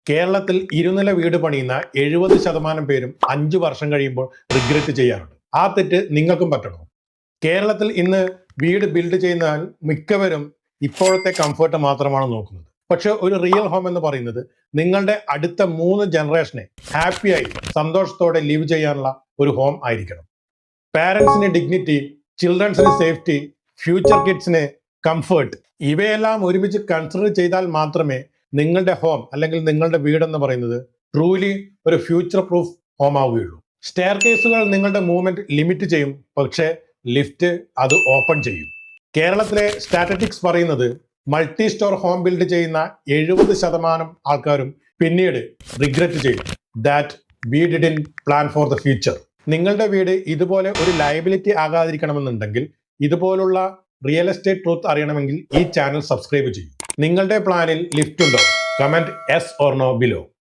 കേരളത്തിൽ ഇരുനില വീട് പണിയുന്ന 70% പേരും 5 വർഷം കഴിയുമ്പോൾ റിഗ്രറ്റ് ചെയ്യാറുണ്ട്. ആ തെറ്റ് നിങ്ങൾക്കും പറ്റണോ? കേരളത്തിൽ ഇന്ന് വീട് ബിൽഡ് ചെയ്യുന്ന മിക്കവരും ഇപ്പോഴത്തെ കംഫർട്ട് മാത്രമാണ് നോക്കുന്നത്. പക്ഷെ ഒരു റിയൽ ഹോം എന്ന് പറയുന്നത് നിങ്ങളുടെ അടുത്ത 3 ജനറേഷനെ ഹാപ്പിയായി സന്തോഷത്തോടെ ലിവ് ചെയ്യാനുള്ള ഒരു ഹോം ആയിരിക്കണം. പാരൻസിന് ഡിഗ്നിറ്റി, ചിൽഡ്രൻസിന് സേഫ്റ്റി, ഫ്യൂച്ചർ കിഡ്സിന് കംഫർട്ട്, ഇവയെല്ലാം ഒരുമിച്ച് കൺസിഡർ ചെയ്താൽ മാത്രമേ നിങ്ങളുടെ ഹോം അല്ലെങ്കിൽ നിങ്ങളുടെ വീടെന്ന് പറയുന്നത് ട്രൂലി ഒരു ഫ്യൂച്ചർ പ്രൂഫ് ഹോം ആവുകയുള്ളൂ. സ്റ്റെയർ കേസുകൾ നിങ്ങളുടെ മൂവ്മെന്റ് ലിമിറ്റ് ചെയ്യും, പക്ഷേ ലിഫ്റ്റ് അത് ഓപ്പൺ ചെയ്യും. കേരളത്തിലെ സ്റ്റാറ്റിസ്റ്റിക്സ് പറയുന്നത് മൾട്ടി സ്റ്റോർ ഹോം ബിൽഡ് ചെയ്യുന്ന 70% ആൾക്കാരും പിന്നീട് റിഗ്രറ്റ് ചെയ്യും. That we didn't plan for the future. നിങ്ങളുടെ വീട് ഇതുപോലെ ഒരു ലയബിലിറ്റി ആകാതിരിക്കണമെന്നുണ്ടെങ്കിൽ, ഇതുപോലുള്ള റിയൽ എസ്റ്റേറ്റ് ട്രൂത്ത് അറിയണമെങ്കിൽ ഈ ചാനൽ സബ്സ്ക്രൈബ് ചെയ്യും. നിങ്ങളുടെ പ്ലാനിൽ ലിഫ്റ്റ് ഉണ്ടോ? Comment yes or no below.